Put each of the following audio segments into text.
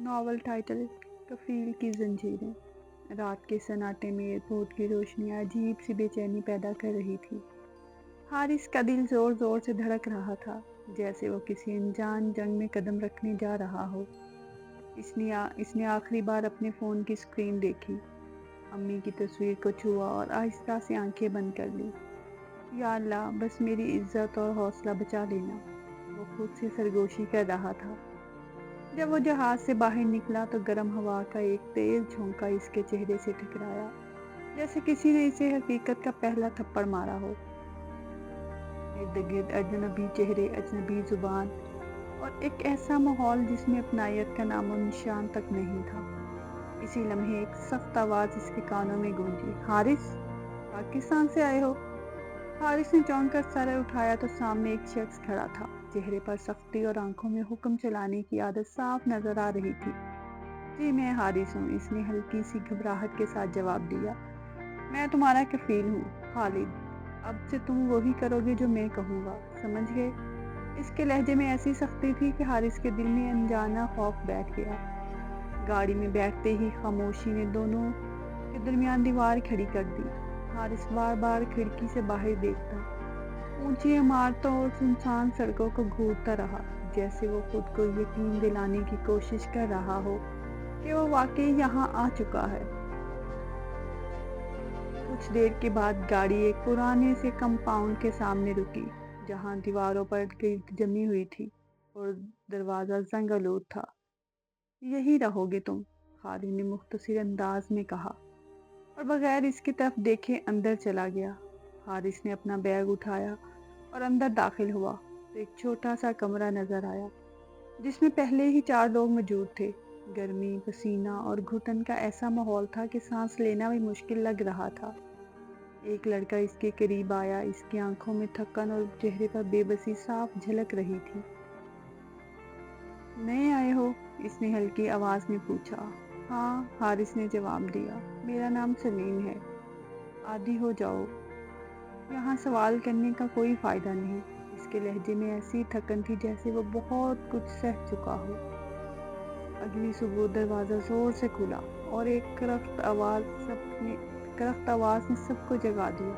Novel title کفیل کی زنجیریں۔ رات کے سناٹے میں ایئرپورٹ کی روشنیاں عجیب سی بے چینی پیدا کر رہی تھی۔ حارث کا دل زور زور سے دھڑک رہا تھا، جیسے وہ کسی انجان جنگ میں قدم رکھنے جا رہا ہو۔ اس نے آخری بار اپنے فون کی اسکرین دیکھی، امی کی تصویر کو چھوا اور آہستہ سے آنکھیں بند کر لی۔ یا اللہ، بس میری عزت اور حوصلہ بچا لینا، وہ خود سے سرگوشی کر رہا تھا۔ جب وہ جہاز سے باہر نکلا تو گرم ہوا کا ایک تیز جھونکا اس کے چہرے سے ٹکرایا، جیسے کسی نے اسے حقیقت کا پہلا تھپڑ مارا ہو۔ ارد گرد اجنبی چہرے، اجنبی زبان اور ایک ایسا ماحول جس میں اپنائیت کا نام و نشان تک نہیں تھا۔ اسی لمحے ایک سخت آواز اس کے کانوں میں گونجی، حارث، پاکستان سے آئے ہو؟ حارث نے چونک کر سر اٹھایا تو سامنے ایک شخص کھڑا تھا، چہرے پر سختی اور آنکھوں میں حکم چلانے کی عادت صاف نظر آ رہی تھی۔ جی میں حارث ہوں، اس نے ہلکی سی گھبراہٹ کے ساتھ جواب دیا۔ میں تمہارا کفیل ہوں، خالد۔ اب سے تم وہی کرو گے جو میں کہوں گا، سمجھ گئے؟ اس کے لہجے میں ایسی سختی تھی کہ حارث کے دل میں انجانا خوف بیٹھ گیا۔ گاڑی میں بیٹھتے ہی خاموشی نے دونوں کے درمیان دیوار کھڑی کر دی۔ حارث بار بار کھڑکی سے باہر دیکھتا، اونچی عمارتوں اور سنسان سڑکوں کو گھورتا رہا، جیسے وہ خود کو یقین دلانے کی کوشش کر رہا ہو کہ وہ واقعی یہاں آ چکا ہے۔ کچھ دیر کے بعد گاڑی ایک پرانے سے کمپاؤنڈ کے سامنے رکی، جہاں دیواروں پر گرد جمی ہوئی تھی اور دروازہ زنگ آلود تھا۔ یہی رہو گے تم، خالد نے مختصر انداز میں کہا، اور بغیر اس کی طرف دیکھے اندر چلا گیا۔ حارث نے اپنا بیگ اٹھایا اور اندر داخل ہوا تو ایک چھوٹا سا کمرہ نظر آیا، جس میں پہلے ہی 4 لوگ موجود تھے۔ گرمی، پسینہ اور گھٹن کا ایسا ماحول تھا کہ سانس لینا بھی مشکل لگ رہا تھا۔ ایک لڑکا اس کے قریب آیا، اس کی آنکھوں میں تھکن اور چہرے پر بے بسی صاف جھلک رہی تھی۔ نئے آئے ہو؟ اس نے ہلکی آواز میں پوچھا۔ ہاں، حارث نے جواب دیا، میرا نام سلیم ہے۔ عادی ہو جاؤ، یہاں سوال کرنے کا کوئی فائدہ نہیں۔ اس کے لہجے میں ایسی تھکن تھی جیسے وہ بہت کچھ سہ چکا ہو۔ اگلی صبح دروازہ زور سے کھلا اور ایک کرخت آواز نے سب کو جگا دیا۔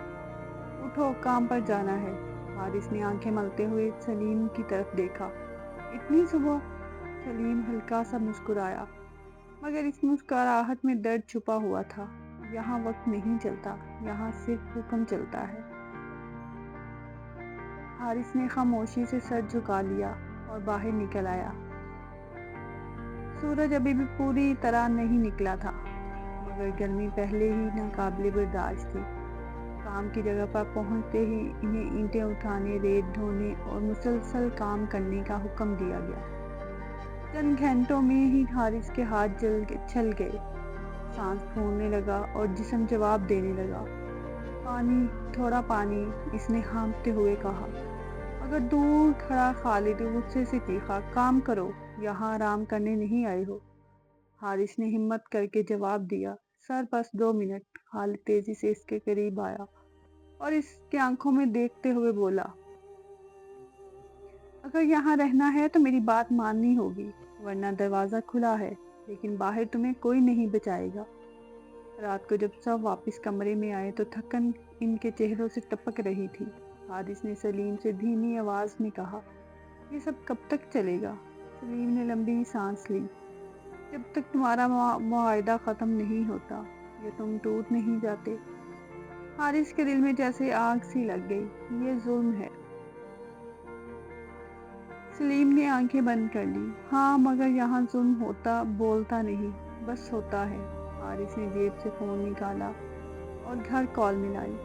اٹھو، کام پر جانا ہے۔ حارث نے آنکھیں ملتے ہوئے سلیم کی طرف دیکھا۔ اتنی صبح؟ سلیم ہلکا سا مسکرایا، مگر اس مسکراہٹ میں درد چھپا ہوا تھا۔ یہاں وقت نہیں چلتا، یہاں صرف حکم چلتا ہے۔ حارث نے خاموشی سے سر جھکا لیا اور باہر نکل آیا۔ سورج ابھی بھی پوری طرح نہیں نکلا تھا، مگر گرمی پہلے ہی ناقابل برداشت تھی۔ کام کی جگہ پر پہنچتے ہی انہیں اینٹیں اٹھانے، ریت ڈھونے اور مسلسل کام کرنے کا حکم دیا گیا۔ چند گھنٹوں میں ہی حارث کے ہاتھ چھل گئے، سانس پھولنے لگا اور جسم جواب دینے لگا۔ پانی، تھوڑا پانی، اس نے ہانپتے ہوئے کہا۔ مگر دور کھڑا خالد غصے سے چیخا، کام کرو، یہاں آرام کرنے نہیں آئے ہو۔ حارث نے ہمت کر کے جواب دیا، سر بس 2 منٹ۔ خالد تیزی سے اس کے قریب آیا اور اس کی آنکھوں میں دیکھتے ہوئے بولا، اگر یہاں رہنا ہے تو میری بات ماننی ہوگی، ورنہ دروازہ کھلا ہے، لیکن باہر تمہیں کوئی نہیں بچائے گا۔ رات کو جب سب واپس کمرے میں آئے تو تھکن ان کے چہروں سے ٹپک رہی تھی۔ حارث نے سلیم سے دھیمی آواز میں کہا، یہ سب کب تک چلے گا؟ سلیم نے لمبی سانس لی، جب تک تمہارا معاہدہ ختم نہیں ہوتا یا تم ٹوٹ نہیں جاتے۔ حارث کے دل میں جیسے آگ سی لگ گئی، یہ ظلم ہے۔ سلیم نے آنکھیں بند کر لی، ہاں، مگر یہاں ظلم ہوتا بولتا نہیں، بس ہوتا ہے۔ حارث نے جیب سے فون نکالا اور گھر کال ملائی۔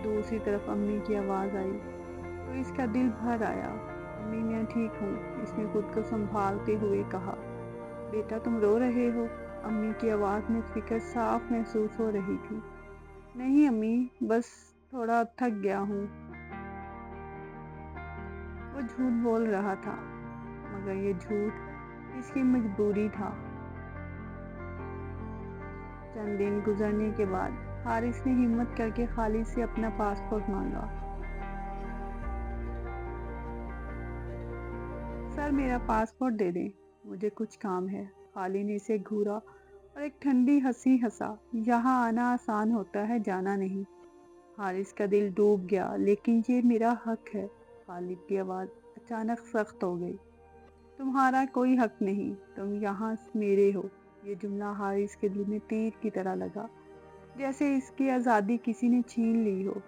دوسری طرف امی کی آواز آئی تو اس کا دل بھر آیا۔ امی، میں ٹھیک ہوں، اس نے خود کو سنبھالتے ہوئے کہا۔ بیٹا، تم رو رہے ہو؟ امی کی آواز میں فکر صاف محسوس ہو رہی تھی۔ نہیں امی، بس تھوڑا تھک گیا ہوں۔ وہ جھوٹ بول رہا تھا، مگر یہ جھوٹ اس کی مجبوری تھا۔ چند دن گزرنے کے بعد حارث نے ہمت کر کے خالد سے اپنا پاسپورٹ مانگا۔ سر، میرا پاسپورٹ دے دیں، مجھے کچھ کام ہے۔ خالد نے اسے گھورا اور ایک ٹھنڈی ہنسی ہنسا۔ یہاں آنا آسان ہوتا ہے، جانا نہیں۔ حارث کا دل ڈوب گیا۔ لیکن یہ میرا حق ہے۔ خالد کی آواز اچانک سخت ہو گئی۔ تمہارا کوئی حق نہیں، تم یہاں میرے ہو۔ یہ جملہ حارث کے دل میں تیر کی طرح لگا، جیسے اس کی آزادی کسی نے چھین لی ہو۔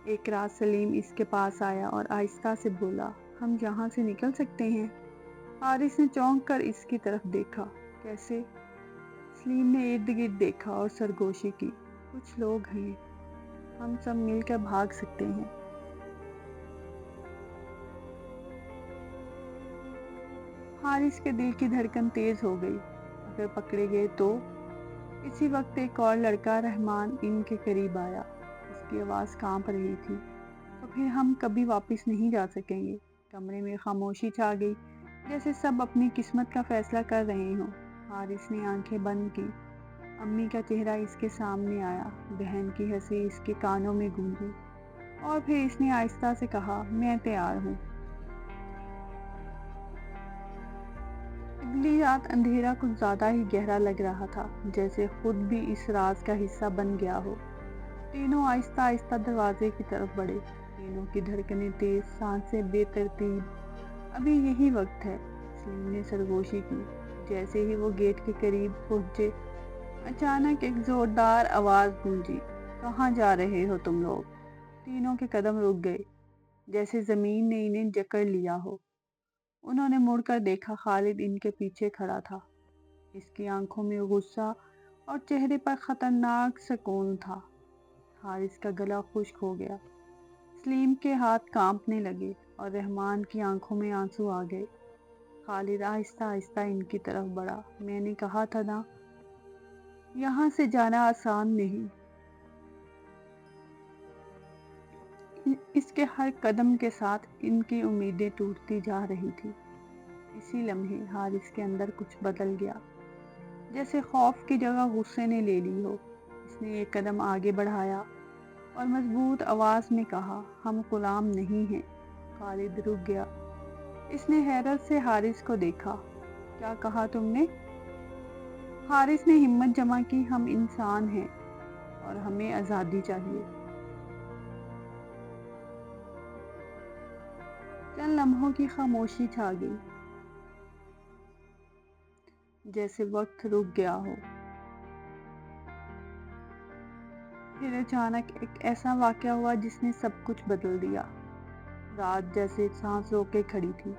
ایک رات سلیم اس کے پاس آیا اور آہستہ سے بولا، ہم یہاں سے نکل سکتے ہیں؟ حارث نے چونک کر اس کی طرف دیکھا۔ کیسے؟ سلیم نے ارد گرد دیکھا اور سرگوشی کی۔ کچھ لوگ ہیں، ہم سب مل کر بھاگ سکتے ہیں۔ حارث کے دل کی دھڑکن تیز ہو گئی۔ اگر پکڑے گئے تو؟ اسی وقت ایک اور لڑکا رحمان ان کے قریب آیا۔ اس کی آواز کانپ رہی تھی۔ تو پھر ہم کبھی واپس نہیں جا سکیں گے۔ کمرے میں خاموشی چھا گئی، جیسے سب اپنی قسمت کا فیصلہ کر رہے ہوں۔ حارث نے آنکھیں بند کی۔ امی کا چہرہ اس کے سامنے آیا، بہن کی ہنسی اس کے کانوں میں گونجی، اور پھر اس نے آہستہ سے کہا، میں تیار ہوں۔ اگلی رات اندھیرا کچھ زیادہ ہی گہرا لگ رہا تھا، جیسے خود بھی اس راز کا حصہ بن گیا ہو۔ تینوں آہستہ آہستہ دروازے کی طرف بڑھے، تینوں کی دھڑکنیں تیز، سانسیں بے ترتیب۔ ابھی یہی وقت ہے، سلیم نے سرگوشی کی۔ جیسے ہی وہ گیٹ کے قریب پہنچے، اچانک ایک زوردار آواز گونجی، کہاں جا رہے ہو تم لوگ؟ تینوں کے قدم رک گئے، جیسے زمین نے انہیں جکڑ لیا ہو۔ انہوں نے مڑ کر دیکھا، خالد ان کے پیچھے کھڑا تھا۔ اس کی آنکھوں میں غصہ اور چہرے پر خطرناک سکون تھا۔ حارث کا گلا خشک ہو گیا۔ سلیم کے ہاتھ کانپنے لگے اور رحمان کی آنکھوں میں آنسو آ گئے۔ خالد آہستہ آہستہ ان کی طرف بڑھا۔ میں نے کہا تھا نا، یہاں سے جانا آسان نہیں۔ اس کے ہر قدم کے ساتھ ان کی امیدیں ٹوٹتی جا رہی تھی۔ اسی لمحے حارث کے اندر کچھ بدل گیا، جیسے خوف کی جگہ غصے نے لے لی ہو۔ اس نے ایک قدم آگے بڑھایا اور مضبوط آواز میں کہا، ہم غلام نہیں ہیں۔ خالد رک گیا۔ اس نے حیرت سے حارث کو دیکھا۔ کیا کہا تم نے؟ حارث نے ہمت جمع کی، ہم انسان ہیں اور ہمیں آزادی چاہیے۔ چند لمحوں کی خاموشی چھا گئی، جیسے وقت رک گیا ہو۔ پھر اچانک ایک ایسا واقعہ ہوا جس نے سب کچھ بدل دیا۔ رات جیسے سانس روکے کھڑی تھی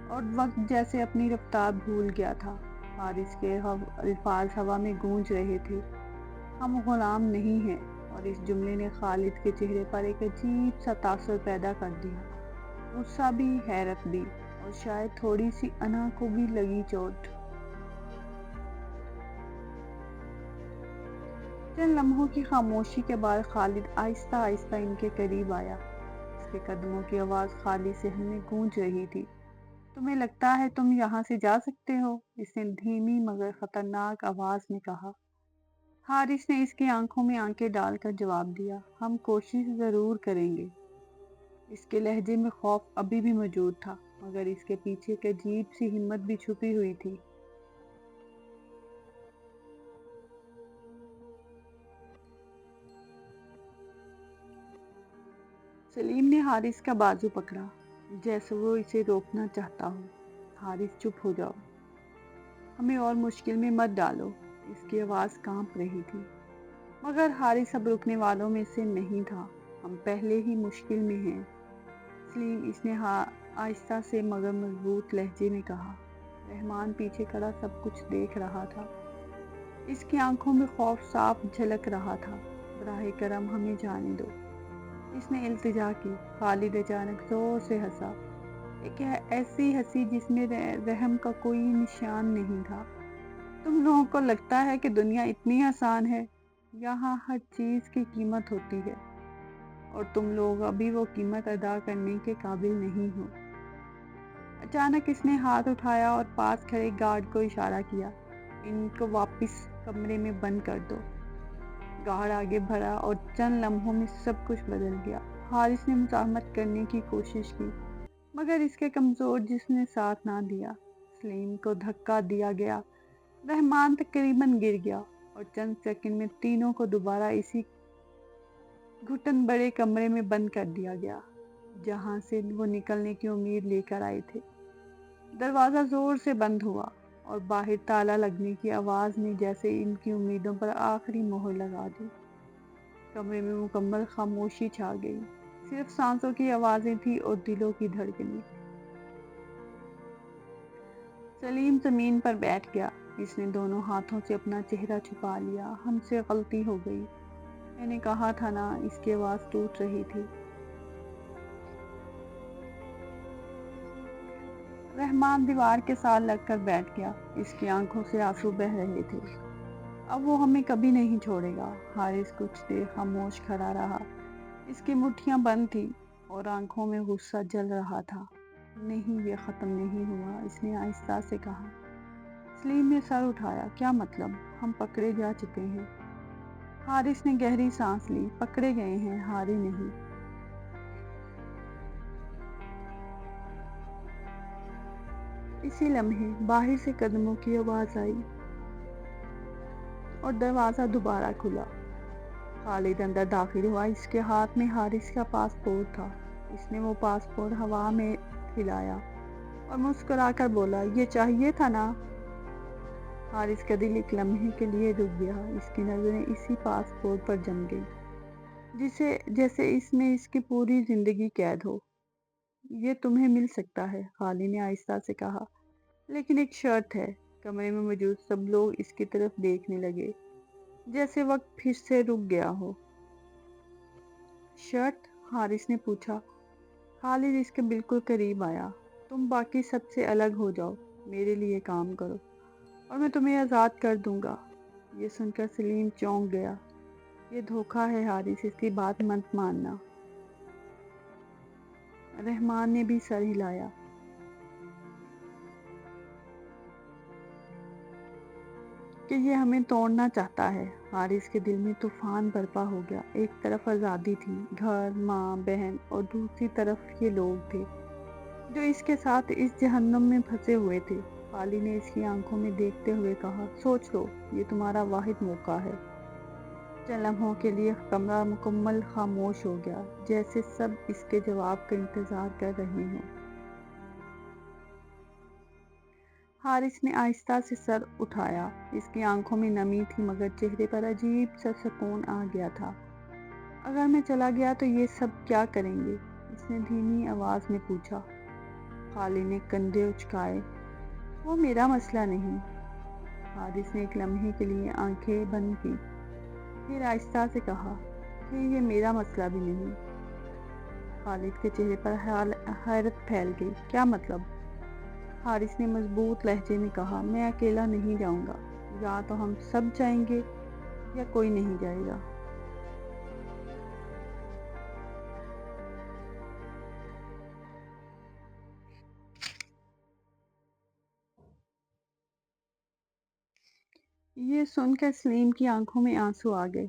اور وقت جیسے اپنی رفتار بھول گیا تھا۔ حارث کے الفاظ ہوا میں گونج رہے تھے، ہم غلام نہیں ہیں، اور اس جملے نے خالد کے چہرے پر ایک عجیب سا تاثر پیدا کر دیا۔ غصہ بھی، حیرت بھی، اور شاید تھوڑی سی انا کو بھی لگی چوٹ۔ چند لمحوں کی خاموشی کے بعد خالد آہستہ آہستہ ان کے قریب آیا۔ اس کے قدموں کی آواز خالی صحن میں گونج رہی تھی۔ تمہیں لگتا ہے تم یہاں سے جا سکتے ہو؟ اس نے دھیمی مگر خطرناک آواز میں کہا۔ حارث نے اس کی آنکھوں میں آنکھیں ڈال کر جواب دیا، ہم کوشش ضرور کریں گے۔ اس کے لہجے میں خوف ابھی بھی موجود تھا، مگر اس کے پیچھے ایک عجیب سی ہمت بھی چھپی ہوئی تھی۔ سلیم نے حارث کا بازو پکڑا، جیسے وہ اسے روکنا چاہتا ہو۔ حارث چپ ہو جاؤ، ہمیں اور مشکل میں مت ڈالو۔ اس کی آواز کانپ رہی تھی، مگر حارث اب رکنے والوں میں سے نہیں تھا۔ ہم پہلے ہی مشکل میں ہیں سلیم، اس نے آہستہ سے مگر مضبوط لہجے میں کہا۔ رحمان پیچھے کھڑا سب کچھ دیکھ رہا تھا۔ اس کی آنکھوں میں خوف صاف جھلک رہا تھا۔ براہ کرم ہمیں جانے دو، اس نے التجا کی۔ خالد اچانک زور سے ہنسا، ایک ایسی ہنسی جس میں رحم کا کوئی نشان نہیں تھا۔ تم لوگوں کو لگتا ہے کہ دنیا اتنی آسان ہے؟ یہاں ہر چیز کی قیمت ہوتی ہے، اور تم لوگ ابھی وہ قیمت ادا کرنے کے قابل نہیں ہو۔ اچانک اس نے ہاتھ اٹھایا اور پاس کھڑے گارڈ کو اشارہ کیا، ان کو واپس کمرے میں بند کر دو۔ گارڈ آگے بڑھا اور چند لمحوں میں سب کچھ بدل گیا۔ حارث نے مزاحمت کرنے کی کوشش کی، مگر اس کے کمزور جسم نے ساتھ نہ دیا۔ سلیم کو دھکا دیا گیا۔ رحمان تقریباً گر گیا اور چند سیکنڈ میں تینوں کو دوبارہ اسی گھٹن بڑے کمرے میں بند کر دیا گیا جہاں سے وہ نکلنے کی امید لے کر آئے تھے۔ دروازہ زور سے بند ہوا اور باہر تالا لگنے کی آواز نے جیسے ان کی امیدوں پر آخری مہر لگا دی۔ کمرے میں مکمل خاموشی چھا گئی، صرف سانسوں کی آوازیں تھیں اور دلوں کی دھڑکنیں۔ سلیم زمین پر بیٹھ گیا۔ اس نے دونوں ہاتھوں سے اپنا چہرہ چھپا لیا۔ ہم سے غلطی ہو گئی، میں نے کہا تھا نا۔ اس کی آواز ٹوٹ رہی تھی۔ رحمان دیوار کے ساتھ لگ کر بیٹھ گیا۔ اس کی آنکھوں سے آنسو بہہ رہے تھے۔ اب وہ ہمیں کبھی نہیں چھوڑے گا۔ حارث کچھ دیر خاموش کھڑا رہا۔ اس کی مٹھیاں بند تھیں اور آنکھوں میں غصہ جل رہا تھا۔ نہیں، یہ ختم نہیں ہوا، اس نے آہستہ سے کہا۔ سلیم نے سر اٹھایا۔ کیا مطلب؟ ہم پکڑے جا چکے ہیں۔ حارث نے گہری سانس لی۔ پکڑے گئے ہیں، ہارے نہیں۔ اسی لمحے باہر سے قدموں کی آواز آئی اور دروازہ دوبارہ کھلا۔ خالد اندر داخل ہوا۔ اس کے ہاتھ میں حارث کا پاسپورٹ تھا۔ اس نے وہ پاسپورٹ ہوا میں ہلایا اور مسکرا کر بولا، یہ چاہیے تھا نا؟ حارث کا دل ایک لمحے کے لیے رک گیا۔ اس کی نظریں اسی پاسپورٹ پر جم گئی، جیسے اس میں اس کی پوری زندگی قید ہو۔ یہ تمہیں مل سکتا ہے، خالد نے آہستہ سے کہا، لیکن ایک شرط ہے۔ کمرے میں موجود سب لوگ اس کی طرف دیکھنے لگے، جیسے وقت پھر سے رک گیا ہو۔ شرط؟ حارث نے پوچھا۔ خالد اس کے بالکل قریب آیا۔ تم باقی سب سے الگ ہو جاؤ، میرے لیے کام کرو اور میں تمہیں آزاد کر دوں گا۔ یہ سن کر سلیم چونک گیا۔ یہ دھوکہ ہے حارث، اس کی بات مت ماننا۔ رحمان نے بھی سر ہلایا۔ کہ یہ ہمیں توڑنا چاہتا ہے۔ حارث کے دل میں طوفان برپا ہو گیا۔ ایک طرف آزادی تھی، گھر، ماں، بہن، اور دوسری طرف یہ لوگ تھے جو اس کے ساتھ اس جہنم میں پھنسے ہوئے تھے۔ خالد نے اس کی آنکھوں میں دیکھتے ہوئے کہا، سوچ لو، یہ تمہارا واحد موقع ہے۔ چند لمحوں کے لیے کمرہ مکمل خاموش ہو گیا، جیسے سب اس کے جواب کا انتظار کر رہے ہوں۔ حارث نے آہستہ سے سر اٹھایا۔ اس کی آنکھوں میں نمی تھی مگر چہرے پر عجیب سا سکون آ گیا تھا۔ اگر میں چلا گیا تو یہ سب کیا کریں گے؟ اس نے دھیمی آواز میں پوچھا۔ خالد نے کندھے اچکائے۔ وہ میرا مسئلہ نہیں۔ حارث نے ایک لمحے کے لیے آنکھیں بند کی، پھر آہستہ سے کہا، پھر یہ میرا مسئلہ بھی نہیں۔ خالد کے چہرے پر حیرت پھیل گئی۔ کیا مطلب؟ حارث نے مضبوط لہجے میں کہا، میں اکیلا نہیں جاؤں گا۔ یا تو ہم سب جائیں گے یا کوئی نہیں جائے گا۔ یہ سن کر سلیم کی آنکھوں میں آنسو آ گئے،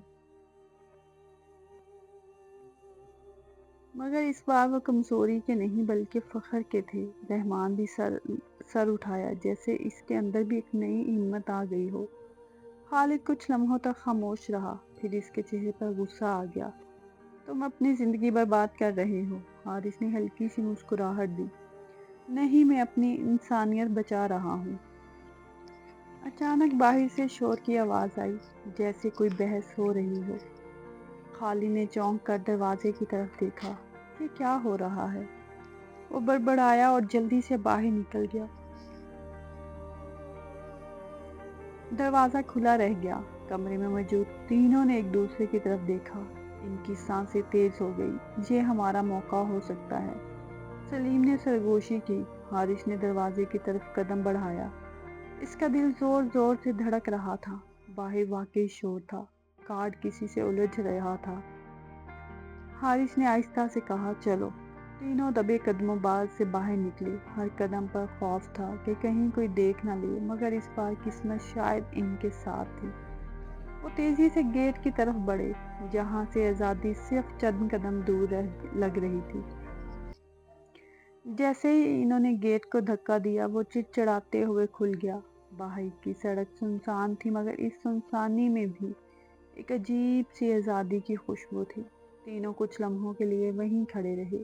مگر اس بار وہ کمزوری کے نہیں بلکہ فخر کے تھے۔ رحمان بھی سر اٹھایا، جیسے اس کے اندر بھی ایک نئی ہمت آ گئی ہو۔ خالد کچھ لمحوں تک خاموش رہا، پھر اس کے چہرے پر غصہ آ گیا۔ تم اپنی زندگی برباد کر رہے ہو۔ حارث نے ہلکی سی مسکراہٹ دی۔ نہیں، میں اپنی انسانیت بچا رہا ہوں۔ اچانک باہر سے شور کی آواز آئی، جیسے کوئی بحث ہو رہی ہو۔ خالد نے چونک کر دروازے کی طرف دیکھا۔ یہ کیا ہو رہا ہے؟ وہ بڑبڑایا اور جلدی سے باہر نکل گیا۔ دروازہ کھلا رہ گیا۔ کمرے میں موجود تینوں نے ایک دوسرے کی طرف دیکھا۔ ان کی سانسیں تیز ہو گئی۔ یہ ہمارا موقع ہو سکتا ہے، سلیم نے سرگوشی کی۔ حارث نے دروازے کی طرف قدم بڑھایا۔ اس کا دل زور زور سے دھڑک رہا تھا۔ باہر واقعی شور تھا، کارڈ کسی سے الجھ رہا تھا۔ حارث نے آہستہ سے کہا، چلو۔ تینوں دبے قدموں سے باہر نکلے۔ ہر قدم پر خوف تھا کہ کہیں کوئی دیکھ نہ لے، مگر اس بار قسمت شاید ان کے ساتھ تھی۔ وہ تیزی سے گیٹ کی طرف بڑھے، جہاں سے آزادی صرف چند قدم دور لگ رہی تھی۔ جیسے ہی انہوں نے گیٹ کو دھکا دیا وہ چڑچڑاتے ہوئے کھل گیا۔ باہر کی سڑک سنسان تھی مگر اس سنسانی میں بھی ایک عجیب سی آزادی کی خوشبو تھی۔ تینوں کچھ لمحوں کے لیے وہیں کھڑے رہے،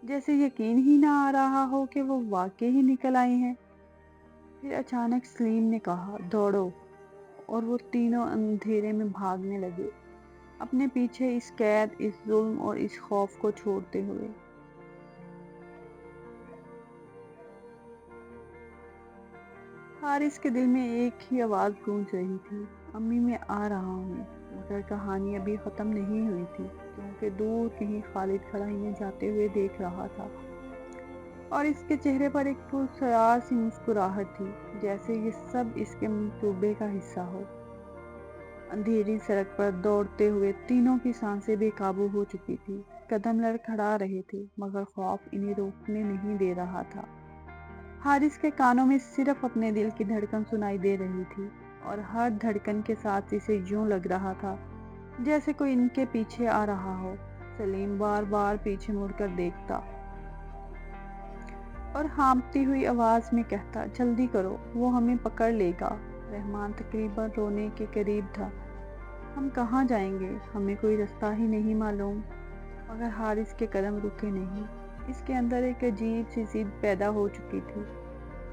جیسے یقین ہی نہ آ رہا ہو کہ وہ واقعی ہی نکل آئے ہیں۔ پھر اچانک سلیم نے کہا، دوڑو، اور وہ تینوں اندھیرے میں بھاگنے لگے، اپنے پیچھے اس قید، اس ظلم اور اس خوف کو چھوڑتے ہوئے۔ حارث کے دل میں ایک ہی آواز گونج رہی تھی، امی میں آ رہا ہوں۔ مگر کہانی ابھی ختم نہیں ہوئی تھی، کیونکہ دور کہیں خالد کھڑا انہیں جاتے ہوئے دیکھ رہا تھا، اور اس کے چہرے پر ایک پراسرار سی مسکراہٹ تھی، جیسے یہ سب اس کے منصوبے کا حصہ ہو۔ اندھیری سڑک پر دوڑتے ہوئے تینوں کی سانسیں بے قابو ہو چکی تھی، قدم لڑکھڑا رہے تھے، مگر خوف انہیں روکنے نہیں دے رہا تھا۔ حارث کے کانوں میں صرف اپنے دل کی دھڑکن سنائی دے رہی تھی، اور ہر دھڑکن کے ساتھ اسے یوں لگ رہا تھا جیسے کوئی ان کے پیچھے آ رہا ہو۔ سلیم بار بار پیچھے مڑ کر دیکھتا اور ہانپتی ہوئی آواز میں کہتا، جلدی کرو، وہ ہمیں پکڑ لے گا۔ رحمان تقریباً رونے کے قریب تھا۔ ہم کہاں جائیں گے؟ ہمیں کوئی رستہ ہی نہیں معلوم۔ مگر حارث کے قدم رکے نہیں۔ اس کے اندر ایک عجیب سی ضد پیدا ہو چکی تھی،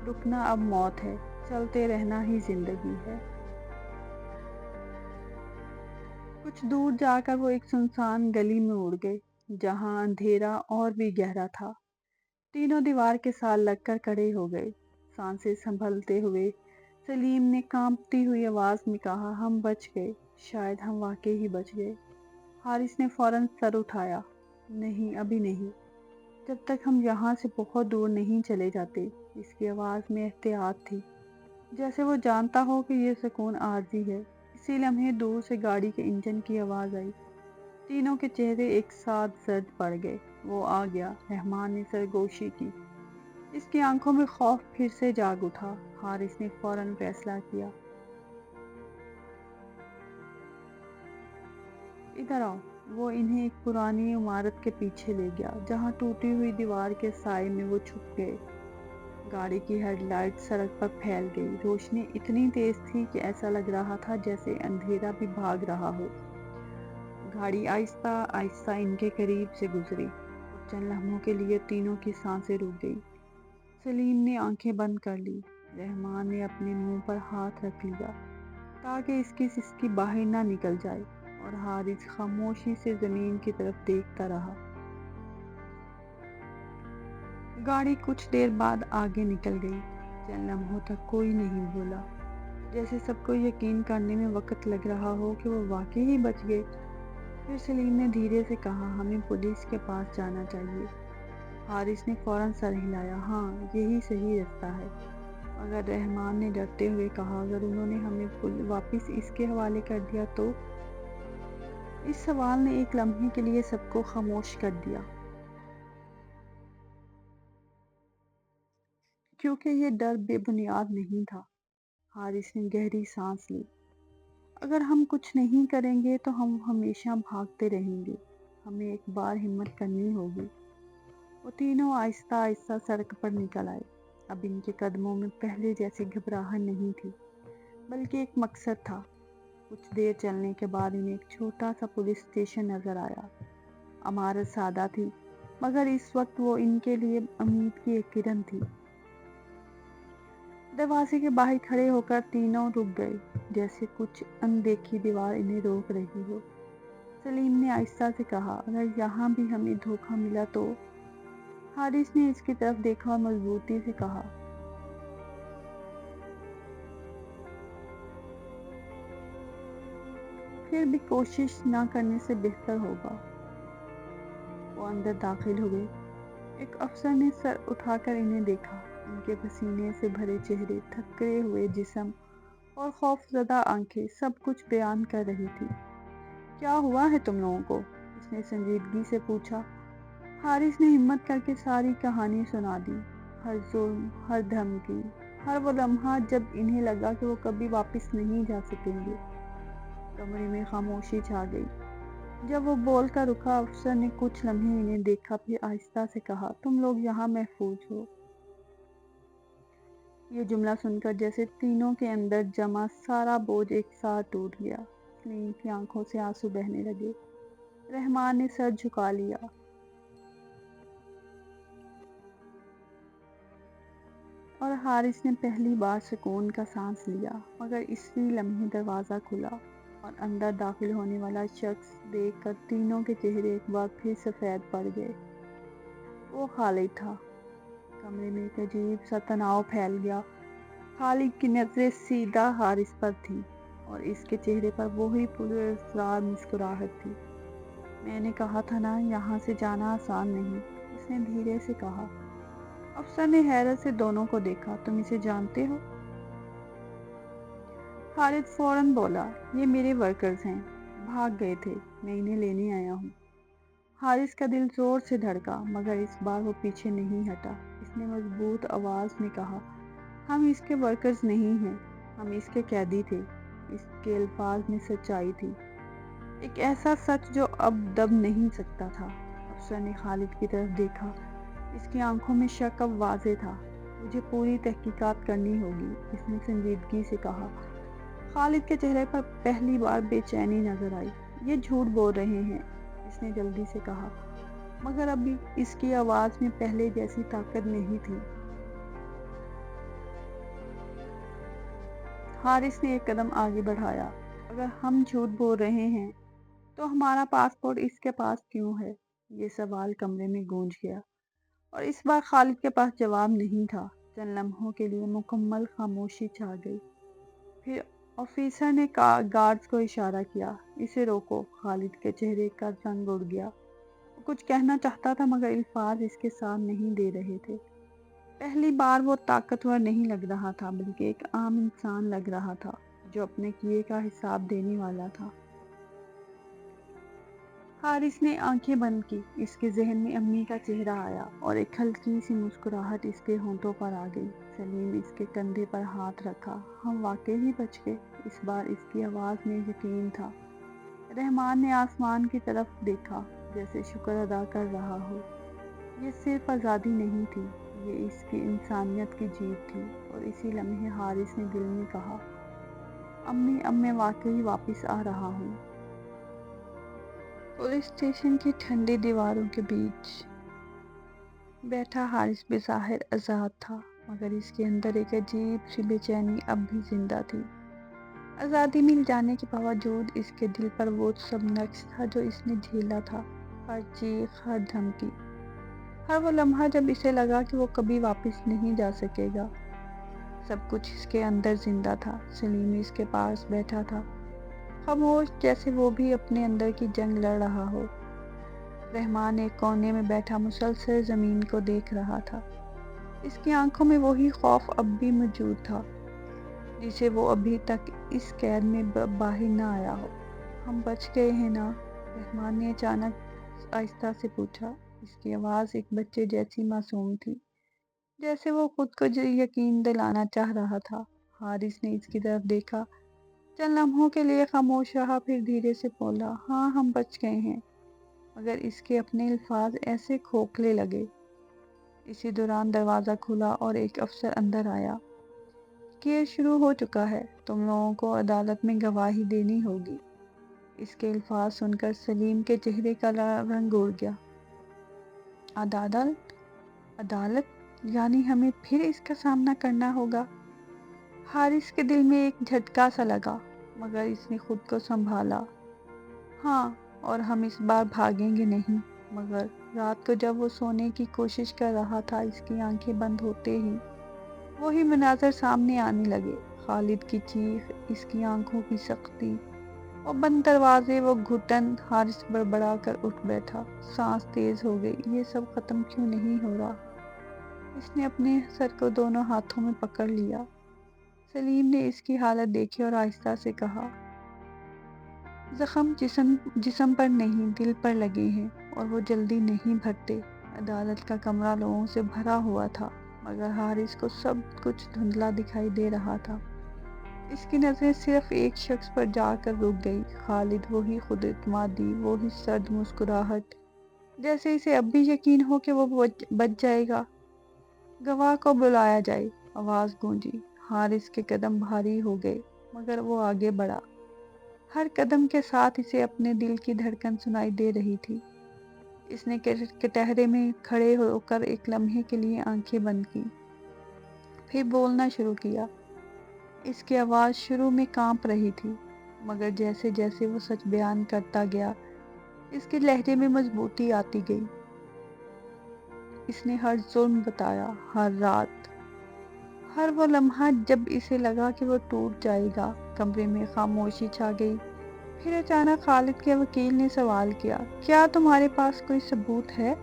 رکنا اب موت ہے، چلتے رہنا ہی زندگی ہے۔ کچھ دور جا کر وہ ایک سنسان گلی میں اڑ گئے، جہاں اندھیرا اور بھی گہرا تھا۔ تینوں دیوار کے ساتھ لگ کر کھڑے ہو گئے، سانسیں سنبھالتے ہوئے۔ سلیم نے کانپتی ہوئی آواز میں کہا، ہم بچ گئے، شاید ہم واقعی ہی بچ گئے۔ حارث نے فوراً سر اٹھایا، نہیں، ابھی نہیں، جب تک ہم یہاں سے بہت دور نہیں چلے جاتے۔ اس کی آواز میں احتیاط تھی، جیسے وہ جانتا ہو کہ یہ سکون عارضی ہے۔ اسی لمحے دور سے گاڑی کے انجن کی آواز آئی۔ تینوں کے چہرے ایک ساتھ زرد پڑ گئے۔ وہ آ گیا، رحمان نے سرگوشی کی۔ اس کی آنکھوں میں خوف پھر سے جاگ اٹھا۔ حارث نے فوراً فیصلہ کیا، ادھر آؤ۔ وہ انہیں ایک پرانی عمارت کے پیچھے لے گیا، جہاں ٹوٹی ہوئی دیوار کے سائے میں وہ چھپ گئے۔ گاڑی کی ہیڈ لائٹ سڑک پر پھیل گئی، روشنی اتنی تیز تھی کہ ایسا لگ رہا تھا جیسے اندھیرا بھی بھاگ رہا ہو۔ گاڑی آہستہ آہستہ ان کے قریب سے گزری، اور چند لمحوں کے لیے تینوں کی سانسیں رک گئی۔ سلیم نے آنکھیں بند کر لی، رحمان نے اپنے منہ پر ہاتھ رکھ لیا تاکہ اس کی سسکی باہر نہ نکل جائے، اور حارث خاموشی سے زمین کی طرف دیکھتا رہا۔ گاڑی کچھ دیر بعد آگے نکل گئی۔ چند لمحوں تک کوئی نہیں بولا، جیسے سب کو یقین کرنے میں وقت لگ رہا ہو کہ وہ واقعی ہی بچ گئے۔ پھر سلیم نے دھیرے سے کہا، ہمیں پولیس کے پاس جانا چاہیے۔ حارث نے فوراً سر ہلایا، ہاں، یہی صحیح رستہ ہے۔ مگر رحمان نے ڈرتے ہوئے کہا، اگر انہوں نے ہمیں واپس اس کے حوالے کر دیا تو؟ اس سوال نے ایک لمحے کے لیے سب کو خاموش کر دیا، کیونکہ یہ ڈر بے بنیاد نہیں تھا۔ حارث نے گہری سانس لی، اگر ہم کچھ نہیں کریں گے تو ہم ہمیشہ بھاگتے رہیں گے، ہمیں ایک بار ہمت کرنی ہوگی۔ وہ تینوں آہستہ آہستہ سڑک پر نکل آئے۔ اب ان کے قدموں میں پہلے جیسی گھبراہٹ نہیں تھی، بلکہ ایک مقصد تھا۔ کچھ دیر چلنے کے بعد انہیں ایک چھوٹا سا پولیس اسٹیشن نظر آیا۔ عمارت سادہ تھی، مگر اس وقت وہ ان کے لیے امید کی ایک کرن تھی۔ دروازے کے باہر کھڑے ہو کر تینوں رک گئے، جیسے کچھ اندیکھی دیوار انہیں روک رہی ہو۔ سلیم نے آہستہ سے کہا، اگر یہاں بھی ہمیں دھوکہ ملا تو؟ حارث نے اس کی طرف دیکھا اور مضبوطی سے کہا، پھر بھی کوشش نہ کرنے سے بہتر ہوگا۔ وہ اندر داخل ہوئے۔ ایک افسر نے سر اٹھا کر انہیں دیکھا۔ ان کے پسینے سے بھرے چہرے، تھکے ہوئے جسم اور خوف زدہ آنکھیں سب کچھ بیان کر رہی تھی۔ کیا ہوا ہے تم لوگوں کو؟ اس نے سنجیدگی سے پوچھا۔ حارث نے ہمت کر کے ساری کہانی سنا دی، ہر ظلم، ہر دھمکی، ہر وہ لمحہ جب انہیں لگا کہ وہ کبھی واپس نہیں جا سکیں گے۔ کمرے میں خاموشی چھا گئی۔ جب وہ بولتا رکا، افسر نے کچھ لمحے انہیں دیکھا، پھر آہستہ سے کہا، تم لوگ یہاں محفوظ ہو۔ یہ جملہ سن کر جیسے تینوں کے اندر جمع سارا بوجھ ایک ساتھ ٹوٹ گیا۔ سلیم کی آنکھوں سے آنسو بہنے لگے۔ رحمان نے سر جھکا لیا اور حارث نے پہلی بار سکون کا سانس لیا، مگر اسی لمحے دروازہ کھلا اور اندر داخل ہونے والا شخص دیکھ کر تینوں کے چہرے ایک بار پھر سفید پڑ گئے۔ وہ خالد تھا۔ کمرے میں ایک عجیب سا تناؤ پھیل گیا۔ خالد کی نظریں سیدھا حارث پر تھیں اور اس کے چہرے پر وہی پراسرار مسکراہٹ تھی۔ میں نے کہا تھا نا، یہاں سے جانا آسان نہیں، اس نے دھیرے سے کہا۔ افسر نے حیرت سے دونوں کو دیکھا۔ تم اسے جانتے ہو؟ خالد فوراً بولا، یہ میرے ورکرز ہیں، بھاگ گئے تھے، میں انہیں لینے آیا ہوں۔ حارث کا دل زور سے دھڑکا، مگر اس بار وہ پیچھے نہیں ہٹا۔ اس نے مضبوط آواز میں کہا، ہم اس کے ورکرز نہیں ہیں، ہم اس کے قیدی تھے۔ اس کے الفاظ میں سچائی تھی، ایک ایسا سچ جو اب دب نہیں سکتا تھا۔ افسر نے خالد کی طرف دیکھا، اس کی آنکھوں میں شک اب واضح تھا۔ مجھے پوری تحقیقات کرنی ہوگی، اس نے سنجیدگی سے کہا۔ خالد کے چہرے پر پہلی بار بے چینی نظر آئی۔ یہ جھوٹ بول رہے ہیں، اس نے جلدی سے کہا، مگر ابھی اس کی آواز میں پہلے جیسی طاقت نہیں تھی۔ حارث نے ایک قدم آگے بڑھایا، اگر ہم جھوٹ بول رہے ہیں تو ہمارا پاسپورٹ اس کے پاس کیوں ہے؟ یہ سوال کمرے میں گونج گیا اور اس بار خالد کے پاس جواب نہیں تھا۔ چند لمحوں کے لیے مکمل خاموشی چھا گئی۔ پھر آفیسر نے گارڈز کو اشارہ کیا، اسے روکو۔ خالد کے چہرے کا رنگ اڑ گیا۔ وہ کچھ کہنا چاہتا تھا مگر الفاظ اس کے ساتھ نہیں دے رہے تھے۔ پہلی بار وہ طاقتور نہیں لگ رہا تھا، بلکہ ایک عام انسان لگ رہا تھا جو اپنے کیے کا حساب دینے والا تھا۔ حارث نے آنکھیں بند کی۔ اس کے ذہن میں امی کا چہرہ آیا اور ایک ہلکی سی مسکراہٹ اس کے ہونٹوں پر آ گئی۔ سلیم اس کے کندھے پر ہاتھ رکھا، ہم واقعی بچ گئے۔ اس بار اس کی آواز میں یقین تھا۔ رحمان نے آسمان کی طرف دیکھا، جیسے شکر ادا کر رہا ہو۔ یہ صرف آزادی نہیں تھی، یہ اس کی انسانیت کی جیت تھی۔ اور اسی لمحے حارث نے دل میں کہا، امی، اب میں واقعی واپس آ رہا ہوں۔ پولیس اسٹیشن کی ٹھنڈی دیواروں کے بیچ بیٹھا حارث بظاہر آزاد تھا، مگر اس کے اندر ایک عجیب سی بے چینی اب بھی زندہ تھی۔ آزادی مل جانے کے باوجود اس کے دل پر وہ سب نقش تھا جو اس نے جھیلا تھا، ہر چیخ، ہر دھمکی، ہر وہ لمحہ جب اسے لگا کہ وہ کبھی واپس نہیں جا سکے گا۔ سب کچھ اس کے اندر زندہ تھا۔ سلیم اس کے پاس بیٹھا تھا، خاموش، جیسے وہ بھی اپنے اندر کی جنگ لڑ رہا ہو۔ رحمان ایک کونے میں بیٹھا مسلسل زمین کو دیکھ رہا تھا۔ اس کی آنکھوں میں وہی خوف اب بھی موجود تھا جسے وہ ابھی تک اس قید میں باہر نہ آیا ہو۔ ہم بچ گئے ہیں نا؟ رحمان نے اچانک آہستہ سے پوچھا۔ اس کی آواز ایک بچے جیسی معصوم تھی، جیسے وہ خود کو یقین دلانا چاہ رہا تھا۔ حارث نے اس کی طرف دیکھا، چند لمحوں کے لیے خاموش رہا، پھر دھیرے سے بولا، ہاں ہم بچ گئے ہیں، مگر اس کے اپنے الفاظ ایسے کھوکھلے لگے۔ اسی دوران دروازہ کھلا اور ایک افسر اندر آیا۔ کیس شروع ہو چکا ہے، تم لوگوں کو عدالت میں گواہی دینی ہوگی۔ اس کے الفاظ سن کر سلیم کے چہرے کا رنگ اڑ گیا۔ عدالت؟ یعنی ہمیں پھر اس کا سامنا کرنا ہوگا؟ حارث کے دل میں ایک جھٹکا سا لگا، مگر اس نے خود کو سنبھالا۔ ہاں، اور ہم اس بار بھاگیں گے نہیں۔ مگر رات کو جب وہ سونے کی کوشش کر رہا تھا، اس کی آنکھیں بند ہوتے ہی وہی مناظر سامنے آنے لگے۔ خالد کی چیخ، اس کی آنکھوں کی سختی، وہ بند دروازے، وہ گھٹن۔ حارث بڑبڑا کر اٹھ بیٹھا، سانس تیز ہو گئی۔ یہ سب ختم کیوں نہیں ہو رہا؟ اس نے اپنے سر کو دونوں ہاتھوں میں پکڑ لیا۔ سلیم نے اس کی حالت دیکھی اور آہستہ سے کہا، زخم جسم پر نہیں، دل پر لگے ہیں، اور وہ جلدی نہیں بھرتے۔ عدالت کا کمرہ لوگوں سے بھرا ہوا تھا، مگر حارث کو سب کچھ دھندلا دکھائی دے رہا تھا۔ اس کی نظریں صرف ایک شخص پر جا کر رک گئی، خالد۔ وہی خود اعتمادی، وہی سرد مسکراہٹ، جیسے اسے اب بھی یقین ہو کہ وہ بچ جائے گا۔ گواہ کو بلایا جائے، آواز گونجی۔ حارث کے قدم بھاری ہو گئے، مگر وہ آگے بڑھا۔ ہر قدم کے ساتھ اسے اپنے دل کی دھڑکن سنائی دے رہی تھی۔ اس نے کٹہرے میں کھڑے ہو کر ایک لمحے کے لیے آنکھیں بند کی، پھر بولنا شروع کیا۔ اس کی آواز شروع میں کانپ رہی تھی، مگر جیسے جیسے وہ سچ بیان کرتا گیا، اس کے لہجے میں مضبوطی آتی گئی۔ اس نے ہر ظلم بتایا، ہر رات، ہر وہ لمحہ جب اسے لگا کہ وہ ٹوٹ جائے گا۔ کمرے میں خاموشی چھا گئی۔ پھر اچانک خالد کے وکیل نے سوال کیا، کیا تمہارے پاس کوئی ثبوت ہے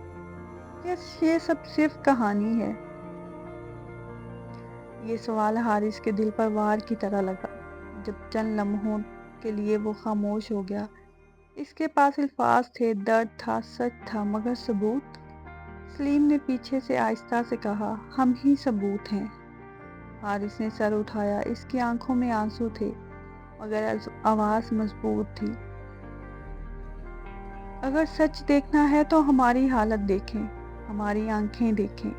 یا یہ سب صرف کہانی ہے؟ یہ سوال حارث کے دل پر وار کی طرح لگا۔ جب چند لمحوں کے لیے وہ خاموش ہو گیا، اس کے پاس الفاظ تھے، درد تھا، سچ تھا، مگر ثبوت؟ سلیم نے پیچھے سے آہستہ سے کہا، ہم ہی ثبوت ہیں۔ حارث نے سر اٹھایا۔ اس کی آنکھوں میں آنسو تھے، مگر آواز مضبوط تھی۔ اگر سچ دیکھنا ہے تو ہماری حالت دیکھیں، ہماری آنکھیں دیکھیں،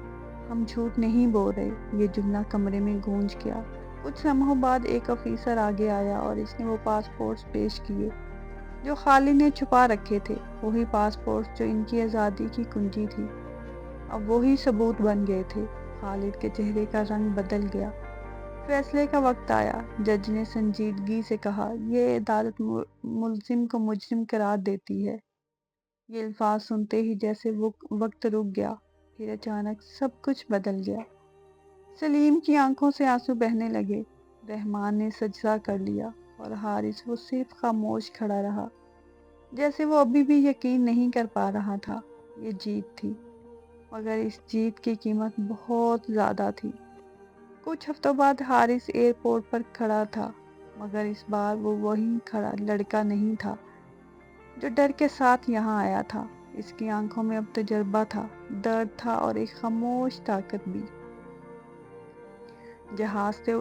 ہم جھوٹ نہیں بول رہے۔ یہ جملہ کمرے میں گونج گیا۔ کچھ لمحوں بعد ایک آفیسر آگے آیا اور اس نے وہ پاسپورٹس پیش کیے جو خالد نے چھپا رکھے تھے، وہی پاسپورٹس جو ان کی آزادی کی کنجی تھی، اب وہی ثبوت بن گئے تھے۔ خالد کے چہرے کا رنگ بدل گیا۔ فیصلے کا وقت آیا۔ جج نے سنجیدگی سے کہا، یہ عدالت ملزم کو مجرم قرار دیتی ہے۔ یہ الفاظ سنتے ہی جیسے وقت رک گیا، پھر اچانک سب کچھ بدل گیا۔ سلیم کی آنکھوں سے آنسو بہنے لگے۔ رحمان نے سجدہ کر لیا اور حارث وہ صرف خاموش کھڑا رہا، جیسے وہ ابھی بھی یقین نہیں کر پا رہا تھا۔ یہ جیت تھی، مگر اس جیت کی قیمت بہت زیادہ تھی۔ کچھ ہفتوں بعد حارث ایئرپورٹ پر کھڑا تھا، مگر اس بار وہ وہی کھڑا لڑکا نہیں تھا جو ڈر کے ساتھ یہاں آیا تھا۔ اس کی آنکھوں میں اب تجربہ تھا، درد تھا اور ایک خاموش طاقت بھی۔ جہاز سے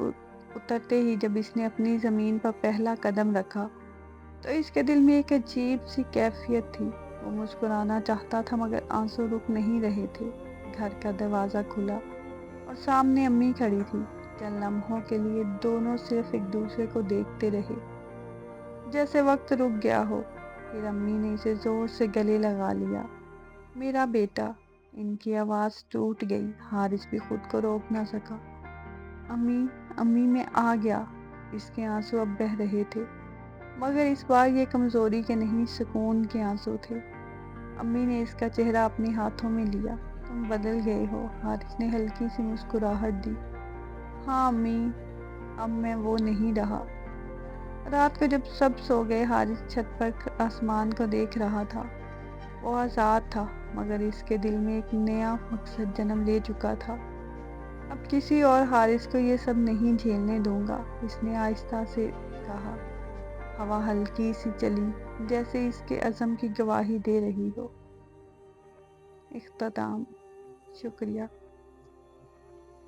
اترتے ہی جب اس نے اپنی زمین پر پہلا قدم رکھا تو اس کے دل میں ایک عجیب سی کیفیت تھی۔ وہ مسکرانا چاہتا تھا، مگر آنسو رک نہیں رہے تھے۔ گھر کا دروازہ کھلا اور سامنے امی کھڑی تھی۔ چند لمحوں کے لیے دونوں صرف ایک دوسرے کو دیکھتے رہے، جیسے وقت رک گیا ہو۔ پھر امی نے اسے زور سے گلے لگا لیا۔ میرا بیٹا۔ ان کی آواز ٹوٹ گئی۔ حارث بھی خود کو روک نہ سکا۔ امی، امی میں آ گیا۔ اس کے آنسو اب بہہ رہے تھے، مگر اس بار یہ کمزوری کے نہیں، سکون کے آنسو تھے۔ امی نے اس کا چہرہ اپنے ہاتھوں میں لیا۔ تم بدل گئے ہو۔ حارث نے ہلکی سی مسکراہٹ دی۔ ہاں امی، اب میں وہ نہیں رہا۔ رات کو جب سب سو گئے، حارث چھت پر آسمان کو دیکھ رہا تھا۔ وہ آزاد تھا، مگر اس کے دل میں ایک نیا مقصد جنم لے چکا تھا۔ اب کسی اور حارث کو یہ سب نہیں جھیلنے دوں گا، اس نے آہستہ سے کہا۔ ہوا ہلکی سی چلی، جیسے اس کے عزم کی گواہی دے رہی ہو۔ اختتام۔ شکریہ۔